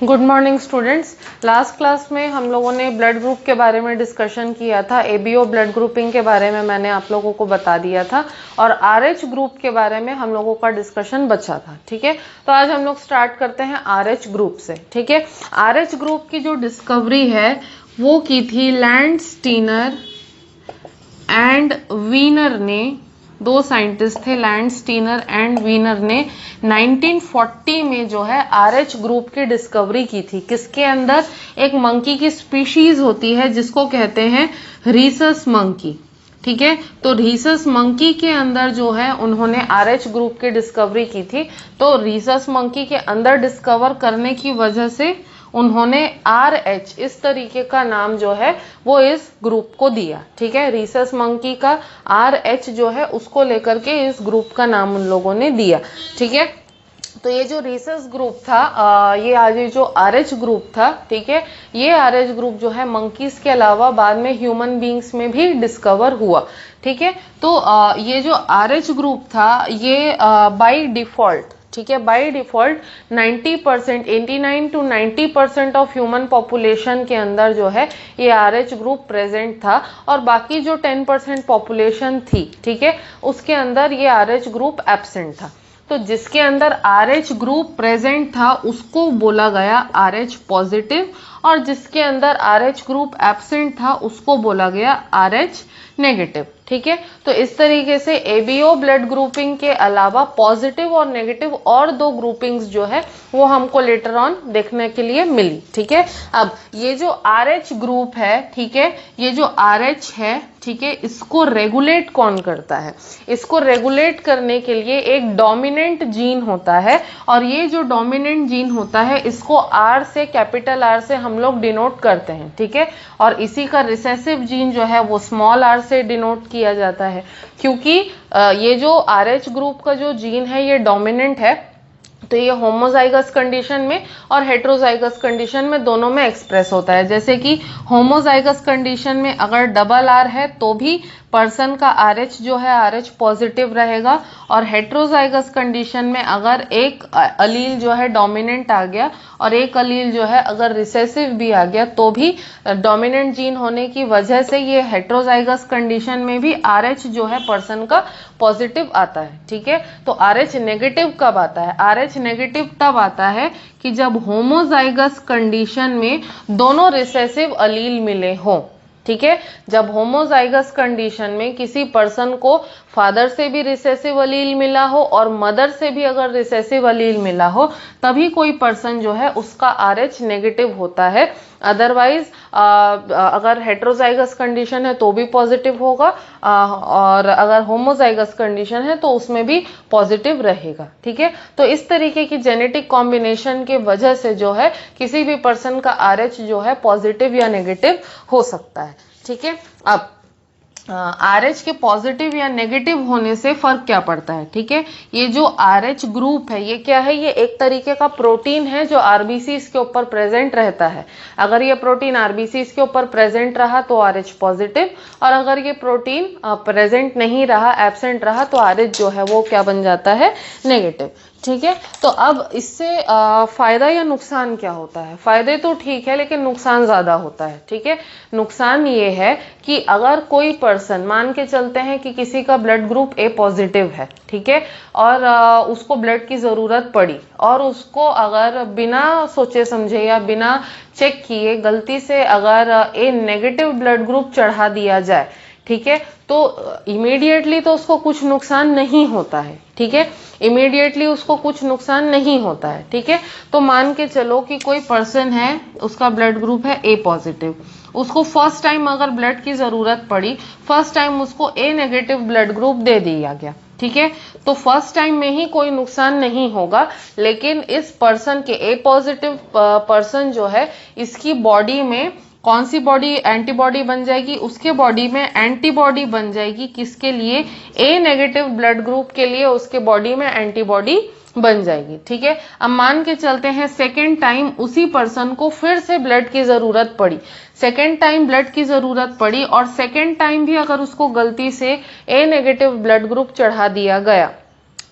Good morning students. Last class में हम लोगों ने ब्लड ग्रुप के बारे में डिस्कशन किया था। एबीओ ब्लड ग्रुपिंग के बारे में मैंने आप लोगों को बता दिया था और आरएच ग्रुप के बारे में हम लोगों का डिस्कशन बचा था। ठीक है, तो आज हम लोग स्टार्ट करते हैं आरएच ग्रुप से। ठीक है, आरएच ग्रुप की जो डिस्कवरी है वो की थी लैंडस्टीनर एंड वीनर ने। दो साइंटिस्ट थे, लैंडस्टीनर एंड वीनर ने 1940 में जो है आरएच ग्रुप की डिस्कवरी की थी। किसके अंदर? एक मंकी की स्पीशीज होती है जिसको कहते हैं रीसस मंकी। ठीक है, तो रीसस मंकी के अंदर जो है उन्होंने आरएच ग्रुप की डिस्कवरी की थी। तो रीसस मंकी के अंदर डिस्कवर करने की वजह से उन्होंने RH इस तरीके का नाम जो है वो इस ग्रुप को दिया। ठीक है, रीसस मंकी का RH जो है उसको लेकर के इस ग्रुप का नाम उन लोगों ने दिया। ठीक है, तो ये जो रीसस ग्रुप था, ये आज जो आरएच ग्रुप था, ठीक है, ये आरएच ग्रुप जो है मंकीज के अलावा बाद में ह्यूमन बींग्स में भी डिस्कवर हुआ। ठीक है, तो ये जो आरएच ग्रुप था ये बाय डिफॉल्ट, ठीक है, by default 90%, 89 to 90% of human population के अंदर जो है ये आरएच ग्रुप प्रेजेंट था और बाकी जो 10% पॉपुलेशन थी, ठीक है, उसके अंदर ये आरएच ग्रुप एब्सेंट था। तो जिसके अंदर आरएच ग्रुप प्रेजेंट था उसको बोला गया आरएच पॉजिटिव और जिसके अंदर आरएच ग्रुप एब्सेंट था उसको बोला गया आरएच नेगेटिव। ठीक है, तो इस तरीके से एबीओ ब्लड ग्रुपिंग के अलावा पॉजिटिव और नेगेटिव और दो ग्रुपिंग्स जो है वो हमको लेटर ऑन देखने के लिए मिली। ठीक है, अब ये जो आरएच ग्रुप है, ठीक है, ये जो आरएच है, ठीक है, इसको रेगुलेट कौन करता है? इसको रेगुलेट करने के लिए एक डोमिनेंट जीन होता है और ये जो डोमिनेंट जीन होता है इसको आर से, कैपिटल आर से हम लोग डिनोट करते हैं। ठीक है, और इसी का रिसेसिव जीन जो है वो स्मॉल आर से डिनोट किया जाता है क्योंकि ये जो आरएच ग्रुप का जो जीन है ये डोमिनेंट है। तो ये होमोजाइगस कंडीशन में और हेट्रोजाइगस कंडीशन में दोनों में एक्सप्रेस होता है। जैसे कि होमोजाइगस कंडीशन में अगर डबल आर है तो भी पर्सन का आरएच जो है आरएच पॉजिटिव रहेगा और हेट्रोजाइगस कंडीशन में अगर एक अलील जो है डोमिनेंट आ गया और एक अलील जो है अगर रिसेसिव भी आ गया तो भी डोमिनेंट जीन होने की वजह से ये हेट्रोजाइगस कंडीशन में भी आरएच जो है पर्सन का पॉजिटिव आता है। ठीक है, तो आरएच नेगेटिव कब आता है? आरएच नेगेटिव तब आता है कि जब होमोजाइगस कंडीशन में दोनों रिसेसिव अलील मिले हों। ठीक है, जब होमोजाइगस कंडीशन में किसी पर्सन को फादर से भी रिसेसिव अलील मिला हो और मदर से भी अगर रिसेसिव अलील मिला हो तभी कोई पर्सन जो है उसका आरएच नेगेटिव होता है। अदरवाइज अगर हेट्रोजाइगस कंडीशन है तो भी पॉजिटिव होगा और अगर होमोजाइगस कंडीशन है तो उसमें भी पॉजिटिव रहेगा। ठीक है, तो इस तरीके की जेनेटिक कॉम्बिनेशन के वजह से जो है किसी भी पर्सन का आरएच जो है पॉजिटिव या नेगेटिव हो सकता है। ठीक है, अब आरएच के पॉजिटिव या नेगेटिव होने से फर्क क्या पड़ता है? ठीक है, ये जो आरएच ग्रुप है ये क्या है? ये एक तरीके का प्रोटीन है जो आरबीसीज के ऊपर प्रेजेंट रहता है। अगर ये प्रोटीन आरबीसीज के ऊपर प्रेजेंट रहा तो आरएच पॉजिटिव और अगर ये प्रोटीन प्रेजेंट नहीं रहा, एब्सेंट रहा तो आरएच जो है वो क्या बन जाता है? नेगेटिव। ठीक है, तो अब इससे फायदा या नुकसान क्या होता है? फायदे तो ठीक है लेकिन नुकसान ज्यादा होता है। ठीक है, नुकसान ये है कि अगर कोई पर्सन, मान के चलते हैं कि किसी का ब्लड ग्रुप ए पॉजिटिव है, ठीक है, और उसको ब्लड की जरूरत पड़ी और उसको अगर बिना सोचे समझे या बिना चेक किए गलती से अगर ए नेगेटिव ब्लड ग्रुप चढ़ा दिया जाए, ठीक है, तो इमीडिएटली तो उसको कुछ नुकसान नहीं होता है। ठीक है, इमीडिएटली उसको कुछ नुकसान नहीं होता है। ठीक है, तो मान के चलो कि कोई पर्सन है, उसका ब्लड ग्रुप है ए पॉजिटिव, उसको फर्स्ट टाइम अगर ब्लड की जरूरत पड़ी, फर्स्ट टाइम उसको ए नेगेटिव ब्लड ग्रुप दे दिया गया। ठीक है, तो फर्स्ट टाइम में ही कोई नुकसान नहीं होगा, लेकिन इस पर्सन के ए पॉजिटिव पर्सन जो है इसकी बॉडी में कौन सी बॉडी एंटीबॉडी बन जाएगी? उसके बॉडी में एंटीबॉडी बन जाएगी। किसके लिए? ए नेगेटिव ब्लड ग्रुप के लिए उसके बॉडी में एंटीबॉडी बन जाएगी। ठीक है, अब मान के चलते हैं सेकेंड टाइम उसी पर्सन को फिर से ब्लड की जरूरत पड़ी, सेकेंड टाइम ब्लड की जरूरत पड़ी और सेकेंड टाइम भी अगर उसको गलती से ए नेगेटिव ब्लड ग्रुप चढ़ा दिया गया,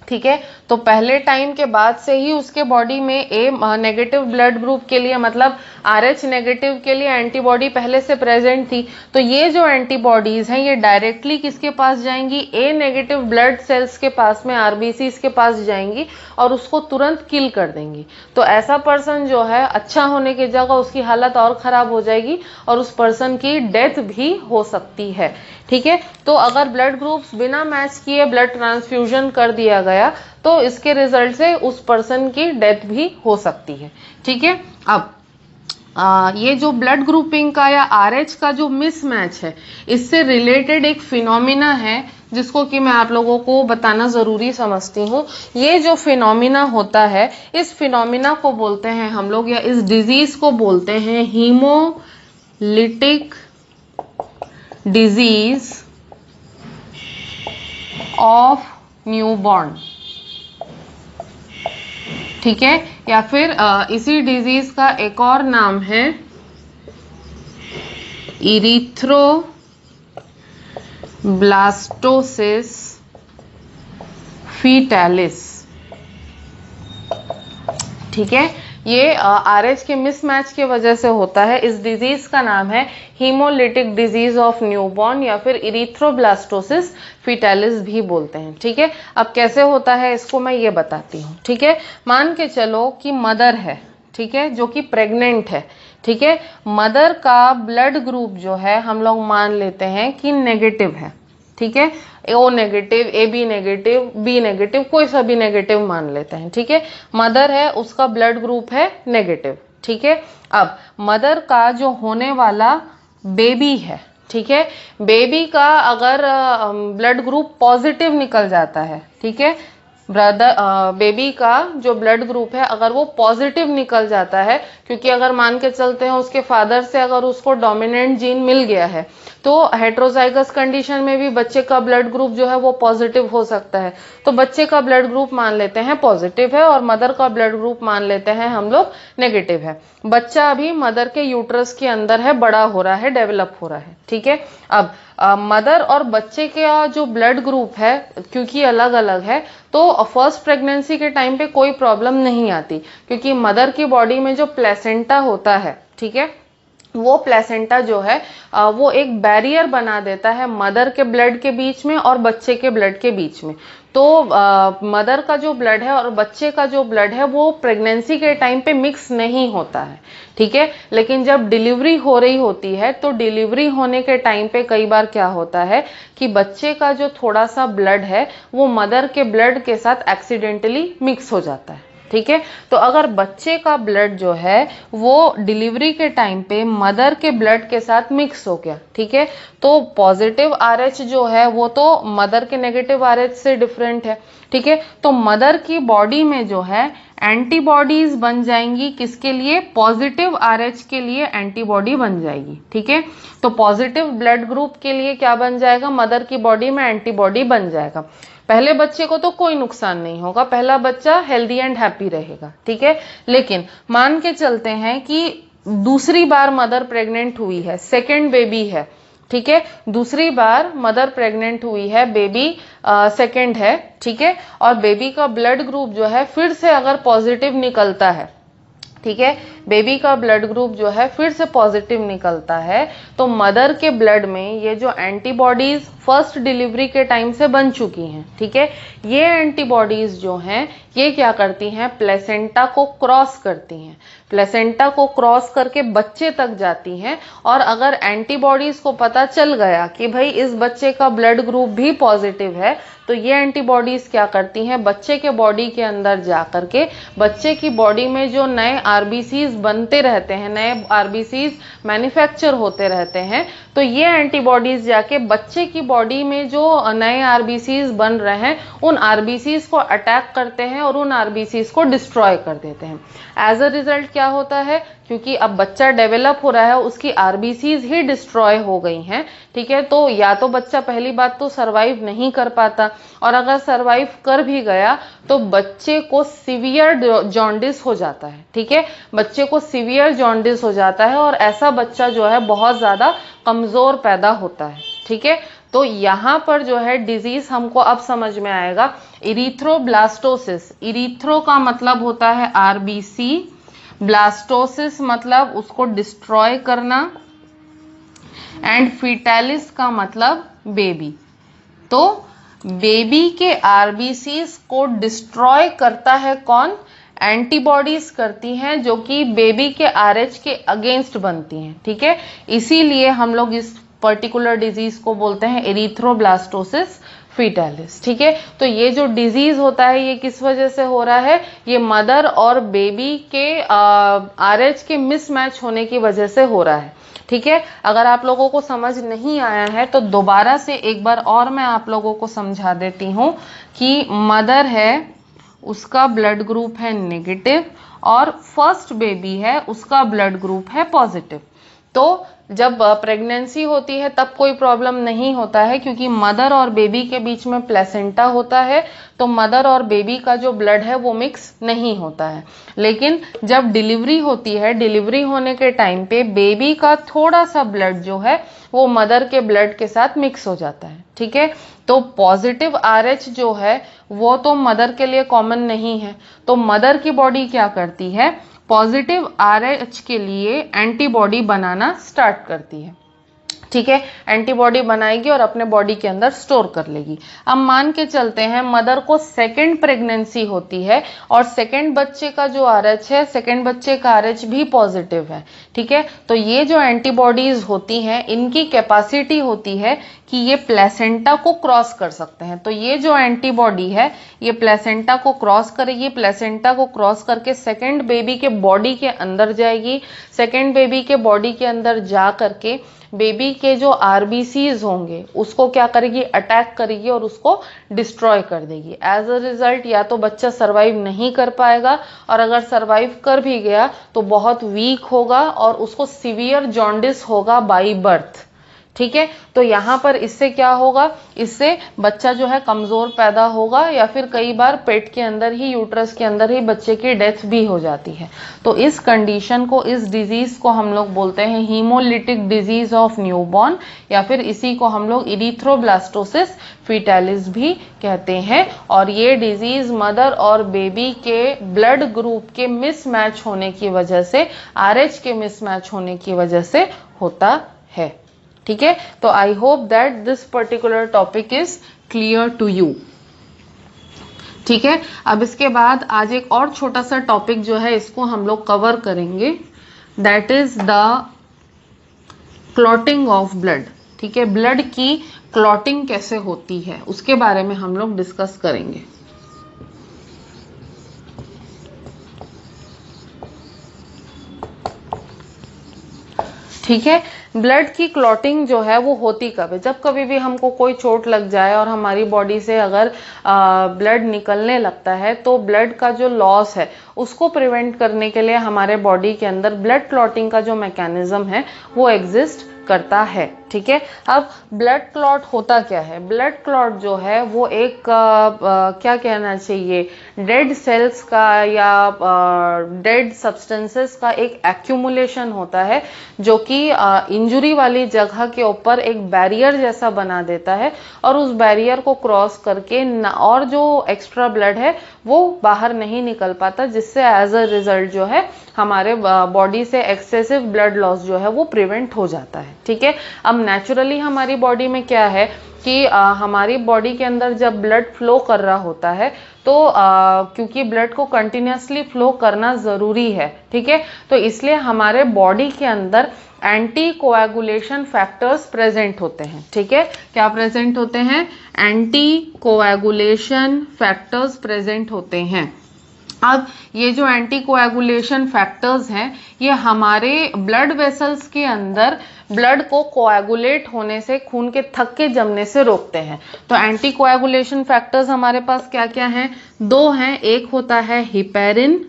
ठीक है। तो पहले टाइम के बाद से ही उसके बॉडी में ए नेगेटिव ब्लड ग्रुप के लिए मतलब RH नेगेटिव के लिए एंटीबॉडी पहले से प्रेजेंट थी। तो ये जो एंटीबॉडीज हैं ये डायरेक्टली किसके पास जाएंगी, ए नेगेटिव ब्लड सेल्स के पास में, RBCs के पास जाएंगी और उसको तुरंत किल कर देंगी। तो ऐसा पर्सन जो है अच्छा होने की जगह उसकी हालत और खराब हो जाएगी और उस पर्सन की डेथ भी हो सकती है। ठीक है। तो अगर ब्लड ग्रुप्स बिना मैच किए ब्लड ट्रांसफ्यूजन कर दिया गया तो इसके रिजल्ट से उस पर्सन की डेथ भी हो सकती है। ठीक है। अब ये जो ब्लड ग्रुपिंग का या RH का जो मिसमैच है, इससे रिलेटेड एक फिनोमिना है जिसको कि मैं आप लोगों को बताना जरूरी समझती हूँ। ये जो फिनोमिना होता है, इस फिनोमिना को बोलते हैं हम लोग, या इस डिजीज को बोलते हैं हीमोलिटिक डिजीज ऑफ न्यूबॉर्न। ठीक है। या फिर इसी डिजीज का एक और नाम है इरिथ्रोब्लास्टोसिस फीटैलिस। ठीक है। ये RH के मिसमैच की वजह से होता है। इस डिजीज का नाम है हीमोलिटिक डिजीज ऑफ न्यूबॉर्न या फिर इरिथ्रोब्लास्टोसिस फीटैलिस भी बोलते हैं। ठीक है। अब कैसे होता है इसको मैं ये बताती हूँ। ठीक है। मान के चलो कि मदर है, ठीक है, जो कि प्रेग्नेंट है। ठीक है। मदर का ब्लड ग्रुप जो है हम लोग मान लेते हैं कि नेगेटिव है। ठीक है। O negative, AB negative, B negative, कोई सा भी नेगेटिव मान लेते हैं। ठीक है। मदर है, उसका ब्लड ग्रुप है नेगेटिव। ठीक है। अब मदर का जो होने वाला बेबी है, ठीक है, बेबी का अगर ब्लड ग्रुप पॉजिटिव निकल जाता है, ठीक है, बेबी का जो ब्लड ग्रुप है अगर वो पॉजिटिव निकल जाता है, क्योंकि अगर मान के चलते हैं उसके फादर से अगर उसको डोमिनेंट जीन मिल गया है तो हेट्रोजाइगस कंडीशन में भी बच्चे का ब्लड ग्रुप जो है वो पॉजिटिव हो सकता है। तो बच्चे का ब्लड ग्रुप मान लेते हैं पॉजिटिव है और मदर का ब्लड ग्रुप मान लेते हैं हम लोग नेगेटिव है। बच्चा अभी मदर के यूट्रस के अंदर है, बड़ा हो रहा है, डेवलप हो रहा है। ठीक है। अब मदर और बच्चे का जो ब्लड ग्रुप है क्योंकि अलग अलग है तो फर्स्ट प्रेगनेंसी के टाइम पे कोई प्रॉब्लम नहीं आती, क्योंकि मदर की बॉडी में जो प्लेसेंटा होता है, ठीक है, वो प्लेसेंटा जो है वो एक बैरियर बना देता है मदर के ब्लड के बीच में और बच्चे के ब्लड के बीच में। तो मदर का जो ब्लड है और बच्चे का जो ब्लड है वो प्रेगनेंसी के टाइम पे मिक्स नहीं होता है। ठीक है। लेकिन जब डिलीवरी हो रही होती है तो डिलीवरी होने के टाइम पे कई बार क्या होता है कि बच्चे का जो थोड़ा सा ब्लड है वो मदर के ब्लड के साथ एक्सीडेंटली मिक्स हो जाता है। ठीक है। तो अगर बच्चे का ब्लड जो है वो डिलीवरी के टाइम पे मदर के ब्लड के साथ मिक्स हो गया, ठीक है, तो पॉजिटिव RH जो है वो तो मदर के नेगेटिव RH से डिफरेंट है। ठीक है। तो मदर की बॉडी में जो है एंटीबॉडीज बन जाएंगी, किसके लिए, पॉजिटिव RH के लिए एंटीबॉडी बन जाएगी। ठीक है। तो पॉजिटिव ब्लड ग्रुप के लिए क्या बन जाएगा, मदर की बॉडी में एंटीबॉडी बन जाएगा। पहले बच्चे को तो कोई नुकसान नहीं होगा, पहला बच्चा हेल्दी एंड हैप्पी रहेगा। ठीक है। लेकिन मान के चलते हैं कि दूसरी बार मदर प्रेग्नेंट हुई है, सेकेंड बेबी है, ठीक है, दूसरी बार मदर प्रेग्नेंट हुई है, बेबी सेकेंड है, ठीक है, और बेबी का ब्लड ग्रुप जो है फिर से अगर पॉजिटिव निकलता है, ठीक है, बेबी का ब्लड ग्रुप जो है फिर से पॉजिटिव निकलता है, तो मदर के ब्लड में ये जो एंटीबॉडीज फर्स्ट डिलीवरी के टाइम से बन चुकी हैं, ठीक है, ये एंटीबॉडीज जो हैं ये क्या करती हैं, प्लेसेंटा को क्रॉस करती हैं, प्लेसेंटा को क्रॉस करके बच्चे तक जाती हैं। और अगर एंटीबॉडीज को पता चल गया कि भाई इस बच्चे का ब्लड ग्रुप भी पॉजिटिव है, तो ये एंटीबॉडीज क्या करती हैं, बच्चे के बॉडी के अंदर जा करके बच्चे की बॉडी में जो नए RBCs बनते रहते हैं, नए RBCs मैन्युफैक्चर होते रहते हैं, तो ये एंटीबॉडीज जाके बच्चे की बॉडी में जो नए RBCs बन रहे हैं उन RBCs को अटैक करते हैं और उन RBCs को डिस्ट्रॉय कर देते हैं। एज अ रिजल्ट क्या होता है, क्योंकि अब बच्चा डेवलप हो रहा है, उसकी RBCs ही डिस्ट्रॉय हो गई हैं, ठीक है, तो या तो बच्चा पहली बात तो सरवाइव नहीं कर पाता, और अगर सरवाइव कर भी गया तो बच्चे को सीवियर जॉन्डिस हो जाता है। ठीक है, बच्चे को सीवियर जॉन्डिस हो जाता है और ऐसा बच्चा जो है बहुत ज्यादा कमजोर पैदा होता है। ठीक है, तो यहाँ पर जो है डिजीज हमको अब समझ में आएगा, इरिथ्रोब्लास्टोसिस। इरिथ्रो का मतलब होता है आरबीसी, ब्लास्टोसिस मतलब उसको डिस्ट्रॉय करना, एंड फीटैलिस का मतलब बेबी। तो बेबी के आरबीसीज को डिस्ट्रॉय करता है कौन? एंटीबॉडीज करती हैं, जो कि बेबी के आरएच के अगेंस्ट बनती हैं, ठीक है। इसीलिए हम लोग इस पर्टिकुलर डिजीज को बोलते हैं एरिथ्रोब्लास्टोसिस फीटैलिस, ठीक है। तो ये जो डिजीज होता है ये किस वजह से हो रहा है? ये मदर और बेबी के आरएच के मिसमैच होने की वजह से हो रहा है, ठीक है। अगर आप लोगों को समझ नहीं आया है तो दोबारा से एक बार और मैं आप लोगों को समझा देती हूँ कि मदर है, उसका ब्लड ग्रुप है नेगेटिव, और फर्स्ट बेबी है, उसका ब्लड ग्रुप है पॉजिटिव। तो जब प्रेगनेंसी होती है तब कोई प्रॉब्लम नहीं होता है, क्योंकि मदर और बेबी के बीच में प्लेसेंटा होता है, तो मदर और बेबी का जो ब्लड है वो मिक्स नहीं होता है। लेकिन जब डिलीवरी होती है, डिलीवरी होने के टाइम पे बेबी का थोड़ा सा ब्लड जो है वो मदर के ब्लड के साथ मिक्स हो जाता है, ठीक है। तो पॉजिटिव आरएच जो है वो तो मदर के लिए कॉमन नहीं है, तो मदर की बॉडी क्या करती है? पॉजिटिव आरएच के लिए एंटीबॉडी बनाना स्टार्ट करती है, ठीक है। एंटीबॉडी बनाएगी और अपने बॉडी के अंदर स्टोर कर लेगी। अब मान के चलते हैं मदर को सेकंड प्रेगनेंसी होती है और सेकंड बच्चे का जो आरएच है, सेकंड बच्चे का आरएच भी पॉजिटिव है, ठीक है। तो ये जो एंटीबॉडीज होती हैं इनकी कैपेसिटी होती है कि ये प्लेसेंटा को क्रॉस कर सकते हैं। तो ये जो एंटीबॉडी है ये प्लेसेंटा को क्रॉस करेगी, प्लेसेंटा को क्रॉस करके सेकंड बेबी के बॉडी के अंदर जाएगी, सेकंड बेबी के बॉडी के अंदर जा करके बेबी के जो आरबीसीज होंगे उसको क्या करेगी? अटैक करेगी और उसको डिस्ट्रॉय कर देगी। एज अ रिजल्ट या तो बच्चा सरवाइव नहीं कर पाएगा, और अगर सरवाइव कर भी गया तो बहुत वीक होगा और उसको सीवियर जॉन्डिस होगा बाई बर्थ, ठीक है। तो यहाँ पर इससे क्या होगा? इससे बच्चा जो है कमजोर पैदा होगा, या फिर कई बार पेट के अंदर ही, यूट्रस के अंदर ही बच्चे की डेथ भी हो जाती है। तो इस कंडीशन को, इस डिजीज को हम लोग बोलते हैं हीमोलिटिक डिजीज ऑफ न्यूबॉर्न, या फिर इसी को हम लोग इरिथ्रोब्लास्टोसिस फीटैलिस भी कहते हैं। और ये डिजीज मदर और बेबी के ब्लड ग्रुप के मिसमैच होने की वजह से, आरएच के मिसमैच होने की वजह से होता है, ठीक है। तो I hope that this particular topic is clear to you, ठीक है। अब इसके बाद आज एक और छोटा सा टॉपिक जो है इसको हम लोग कवर करेंगे, that is the clotting of blood, ठीक है। ब्लड की क्लॉटिंग कैसे होती है उसके बारे में हम लोग डिस्कस करेंगे। ठीक है। ब्लड की क्लॉटिंग जो है वो होती कब है? जब कभी भी हमको कोई चोट लग जाए और हमारी बॉडी से अगर ब्लड निकलने लगता है, तो ब्लड का जो लॉस है उसको प्रिवेंट करने के लिए हमारे बॉडी के अंदर ब्लड क्लॉटिंग का जो मैकेनिज्म है वो एग्जिस्ट करता है, ठीक है। अब ब्लड क्लॉट होता क्या है? ब्लड क्लॉट जो है वो एक क्या कहना चाहिए, डेड सेल्स का या डेड सब्सटेंसेस का एक एक्यूमुलेशन होता है, जो कि इंजुरी वाली जगह के ऊपर एक बैरियर जैसा बना देता है, और उस बैरियर को क्रॉस करके और जो एक्स्ट्रा ब्लड है वो बाहर नहीं निकल पाता, जिससे एज अ रिजल्ट जो है हमारे बॉडी से एक्सेसिव ब्लड लॉस जो है वो प्रिवेंट हो जाता है, ठीक है। अब नेचुरली हमारी बॉडी में क्या है कि हमारी बॉडी के अंदर जब ब्लड फ्लो कर रहा होता है, तो क्योंकि ब्लड को कंटिन्यूसली फ्लो करना ज़रूरी है, ठीक है, तो इसलिए हमारे बॉडी के अंदर एंटी कोएगुलेशन फैक्टर्स प्रेजेंट होते हैं, ठीक है। क्या प्रेजेंट होते हैं? एंटी कोएगुलेशन फैक्टर्स प्रेजेंट होते हैं। अब ये जो एंटी कोएगुलेशन फैक्टर्स हैं ये हमारे ब्लड वेसल्स के अंदर ब्लड को कोएगुलेट होने से, खून के थक्के जमने से रोकते हैं। तो एंटी कोएगुलेशन फैक्टर्स हमारे पास क्या क्या हैं? दो हैं, एक होता है हिपेरिन,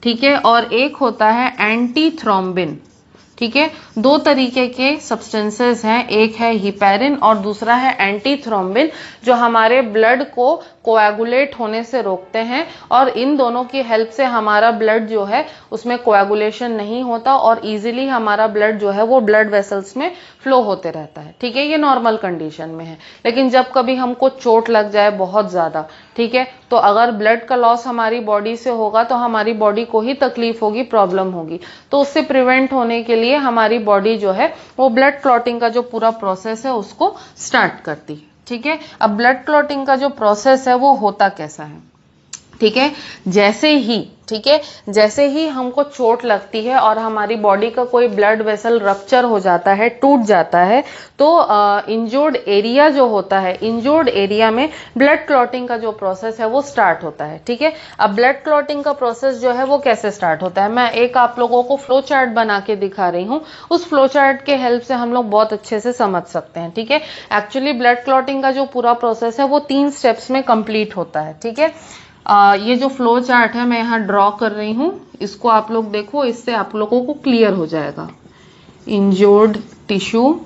ठीक है, और एक होता है एंटी थ्रोम्बिन, ठीक है। दो तरीके के सब्सटेंसेस हैं, एक है हिपेरिन और दूसरा है एंटी थ्रोम्बिन, जो हमारे ब्लड को कोएगुलेट होने से रोकते हैं, और इन दोनों की हेल्प से हमारा ब्लड जो है उसमें कोएगुलेशन नहीं होता और इजीली हमारा ब्लड जो है वो ब्लड वेसल्स में फ्लो होते रहता है। ठीक है, ये नॉर्मल कंडीशन में है। लेकिन जब कभी हमको चोट लग जाए बहुत ज्यादा, ठीक है, तो अगर ब्लड का लॉस हमारी बॉडी से होगा तो हमारी बॉडी को ही तकलीफ होगी, प्रॉब्लम होगी। तो उससे प्रिवेंट होने के लिए हमारी बॉडी जो है वो ब्लड क्लॉटिंग का जो पूरा प्रोसेस है उसको स्टार्ट करती है। ठीक है, अब ब्लड क्लॉटिंग का जो प्रोसेस है वो होता कैसा है? ठीक है, जैसे ही हमको चोट लगती है और हमारी बॉडी का कोई ब्लड वेसल रप्चर हो जाता है, टूट जाता है, तो इंजोर्ड एरिया जो होता है, इंजोर्ड एरिया में ब्लड क्लॉटिंग का जो प्रोसेस है वो स्टार्ट होता है। ठीक है, अब ब्लड क्लॉटिंग का प्रोसेस जो है वो कैसे स्टार्ट होता है, मैं एक आप लोगों को फ्लो चार्ट बना के दिखा रही हूँ। उस फ्लो चार्ट के हेल्प से हम लोग बहुत अच्छे से समझ सकते हैं। ठीक है, एक्चुअली ब्लड क्लॉटिंग का जो पूरा प्रोसेस है वो 3 स्टेप्स में कंप्लीट होता है। ठीक है, ये जो फ्लो चार्ट है मैं यहाँ ड्रॉ कर रही हूँ, इसको आप लोग देखो, इससे आप लोगों को क्लियर हो जाएगा। इंजोर्ड टिश्यू,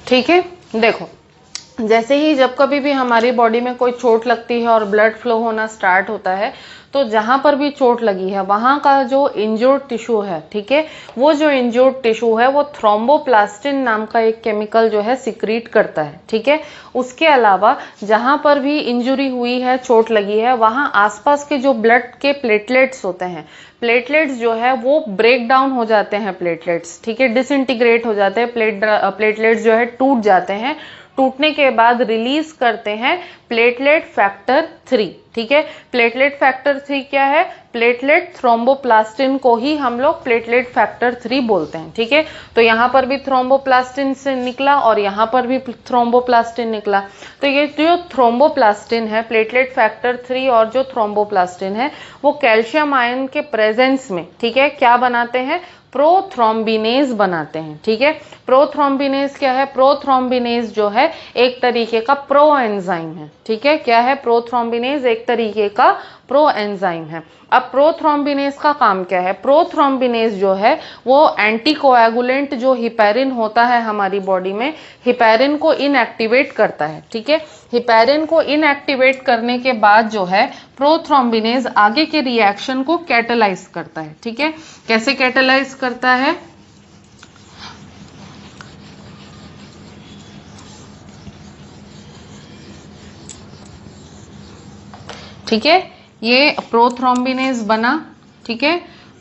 ठीक है, देखो, जैसे ही जब कभी भी हमारी बॉडी में कोई चोट लगती है और ब्लड फ्लो होना स्टार्ट होता है, तो जहां पर भी चोट लगी है वहां का जो इंजोर्ड टिश्यू है, ठीक है, वो जो इंजोर्ड टिश्यू है वो थ्रोम्बोप्लास्टिन नाम का एक केमिकल जो है सिक्रीट करता है। ठीक है, उसके अलावा जहां पर भी इंजुरी हुई है, चोट लगी है, वहां आसपास के जो ब्लड के प्लेटलेट्स होते हैं, प्लेटलेट्स जो है वो ब्रेक डाउन हो जाते हैं, प्लेटलेट्स, ठीक है, डिसइंटीग्रेट हो जाते हैं, प्लेटलेट्स जो है टूट जाते हैं। टूटने के बाद रिलीज करते हैं प्लेटलेट फैक्टर 3। ठीक है, प्लेटलेट फैक्टर 3 क्या है? प्लेटलेट थ्रोम्बोप्लास्टिन को ही हम लोग प्लेटलेट फैक्टर 3 बोलते हैं। ठीक है, तो यहाँ पर भी थ्रोम्बोप्लास्टिन से निकला और यहाँ पर भी थ्रोम्बोप्लास्टिन निकला। तो ये जो थ्रोम्बोप्लास्टिन है, प्लेटलेट फैक्टर 3 और जो थ्रोम्बोप्लास्टिन है, वो कैल्शियम आयन के प्रेजेंस में, ठीक है, क्या बनाते हैं? प्रोथ्रोम्बिनेज बनाते हैं। ठीक है, प्रोथ्रोम्बिनेज क्या है? प्रोथ्रोम्बिनेज जो है एक तरीके का प्रो एंजाइम है। ठीक है, क्या है? प्रोथ्रोम्बिनेज एक तरीके का प्रो एंजाइम है। अब प्रोथ्रोम्बिनेज का काम क्या है? प्रोथ्रोम्बिनेज जो है वो एंटीकोएगुलेंट जो हिपैरिन होता है हमारी बॉडी में, हिपैरिन को इनएक्टिवेट करता है। ठीक है, हिपैरिन को इनएक्टिवेट करने के बाद जो है प्रोथ्रोम्बिनेज आगे के रिएक्शन को कैटेलाइज करता है। ठीक है, कैसे कैटेलाइज करता है? ठीक है, ये प्रोथ्रोम्बिनेज बना। ठीक है,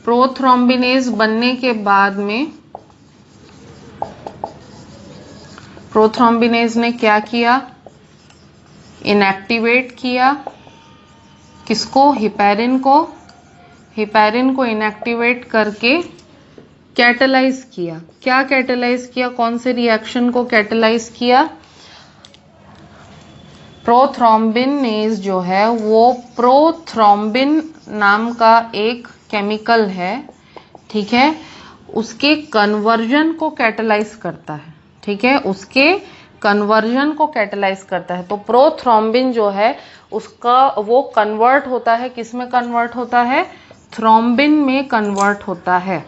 प्रोथ्रोम्बिनेज बनने के बाद में प्रोथ्रोम्बिनेज ने क्या किया, इनएक्टिवेट किया किसको, हिपैरिन को। हिपैरिन को इनएक्टिवेट करके कैटेलाइज किया। क्या कैटेलाइज किया, कौन से रिएक्शन को कैटेलाइज किया, प्रोथ्रोम्बिनेज जो है वो प्रोथ्रोम्बिन नाम का एक केमिकल है, ठीक है, उसके कन्वर्जन को कैटेलाइज करता है, ठीक है, उसके कन्वर्जन को कैटेलाइज करता है। तो प्रोथ्रोम्बिन जो है उसका वो कन्वर्ट होता है, किस में कन्वर्ट होता है, थ्रोम्बिन में कन्वर्ट होता है।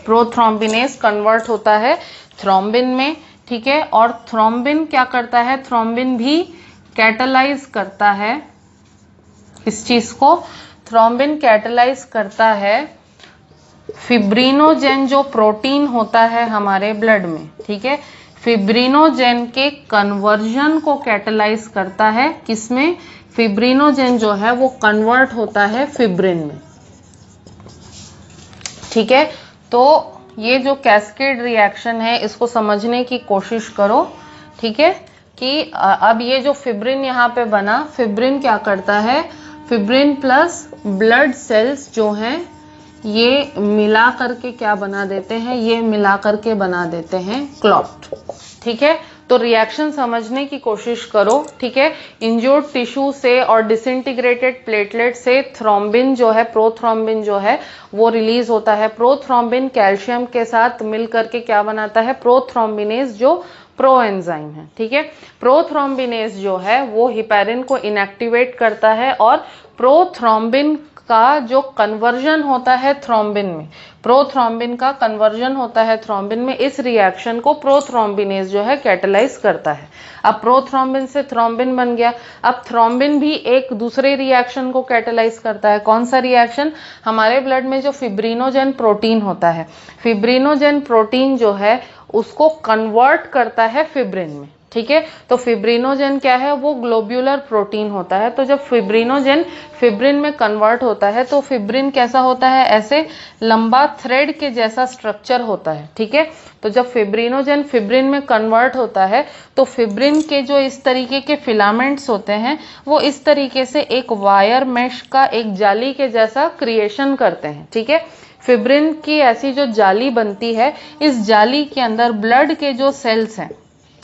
प्रोथ्रोम्बिनेज कन्वर्ट होता है थ्रोम्बिन में, ठीक है। और थ्रोम्बिन क्या करता है, थ्रोम्बिन भी कैटेलाइज करता है इस चीज को, थ्रोम्बिन कैटेलाइज करता है फिब्रिनोजेन जो प्रोटीन होता है हमारे ब्लड में, ठीक है, फिब्रिनोजेन के कन्वर्जन को कैटेलाइज करता है, किसमें, फिब्रिनोजेन जो है वो कन्वर्ट होता है फिब्रिन में, ठीक है। तो ये जो कैस्केड रिएक्शन है इसको समझने की कोशिश करो, ठीक है, कि अब ये जो फिब्रिन यहाँ पे बना, फिब्रिन क्या करता है, फिब्रिन प्लस ब्लड सेल्स जो हैं ये मिला करके क्या बना देते हैं, ये मिला करके बना देते हैं क्लॉट, ठीक है। तो रिएक्शन समझने की कोशिश करो, ठीक है। इंजर्ड टिश्यू से और डिसइंटीग्रेटेड प्लेटलेट से थ्रोम्बिन जो है, प्रोथ्रोम्बिन जो है वो रिलीज होता है। प्रोथ्रोम्बिन कैल्शियम के साथ मिल करके क्या बनाता है, प्रोथ्रोम्बिनेज जो प्रो एंजाइम है, ठीक है। प्रोथ्रोम्बिनेज जो है वो हिपैरिन को इनएक्टिवेट करता है और प्रोथ्रोम्बिन का जो कन्वर्जन होता है थ्रोम्बिन में, प्रोथ्रोम्बिन का कन्वर्जन होता है थ्रोम्बिन में, इस रिएक्शन को प्रोथ्रोम्बिनेज जो है कैटेलाइज करता है। अब प्रोथ्रोम्बिन से थ्रोम्बिन बन गया, अब थ्रोम्बिन भी एक दूसरे रिएक्शन को कैटेलाइज करता है। कौन सा रिएक्शन, हमारे ब्लड में जो फिब्रिनोजेन प्रोटीन होता है, फिब्रिनोजेन प्रोटीन जो है उसको कन्वर्ट करता है फिब्रिन में, ठीक है। तो फिब्रिनोजेन क्या है, वो ग्लोब्यूलर प्रोटीन होता है। तो जब फिब्रिनोजेन फिब्रिन में कन्वर्ट होता है तो फिब्रिन कैसा होता है, ऐसे लंबा थ्रेड के जैसा स्ट्रक्चर होता है, ठीक है। तो जब फिब्रिनोजेन फिब्रिन में कन्वर्ट होता है तो फिब्रिन के जो इस तरीके के फिलामेंट्स होते हैं वो इस तरीके से एक वायर मेश का एक जाली के जैसा क्रिएशन करते हैं, ठीक है। फिब्रिन की ऐसी जो जाली बनती है, इस जाली के अंदर ब्लड के जो सेल्स हैं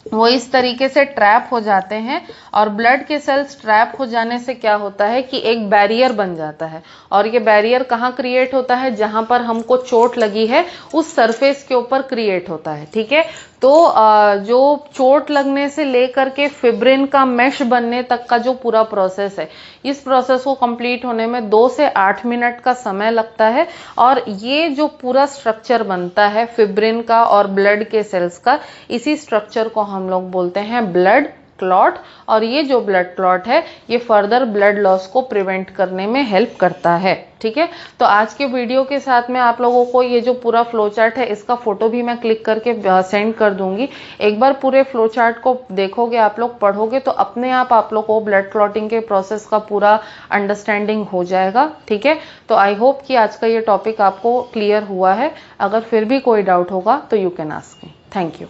वो इस तरीके से ट्रैप हो जाते हैं, और ब्लड के सेल्स ट्रैप हो जाने से क्या होता है कि एक बैरियर बन जाता है। और ये बैरियर कहाँ क्रिएट होता है, जहां पर हमको चोट लगी है उस सरफेस के ऊपर क्रिएट होता है, ठीक है। तो जो चोट लगने से लेकर के फिब्रिन का मेश बनने तक का जो पूरा प्रोसेस है, इस प्रोसेस को कंप्लीट होने में 2 से 8 मिनट का समय लगता है। और ये जो पूरा स्ट्रक्चर बनता है फिब्रिन का और ब्लड के सेल्स का, इसी स्ट्रक्चर को हम लोग बोलते हैं ब्लड क्लॉट। और ये जो ब्लड क्लॉट है ये फर्दर ब्लड लॉस को प्रिवेंट करने में हेल्प करता है, ठीक है। तो आज के वीडियो के साथ में आप लोगों को ये जो पूरा फ्लो चार्ट है इसका फोटो भी मैं क्लिक करके सेंड कर दूंगी। एक बार पूरे फ्लो चार्ट को देखोगे, आप लोग पढ़ोगे तो अपने आप लोग को ब्लड क्लॉटिंग के प्रोसेस का पूरा अंडरस्टैंडिंग हो जाएगा, ठीक है। तो आई होप कि आज का ये टॉपिक आपको क्लियर हुआ है। अगर फिर भी कोई डाउट होगा तो you can ask me. Thank you.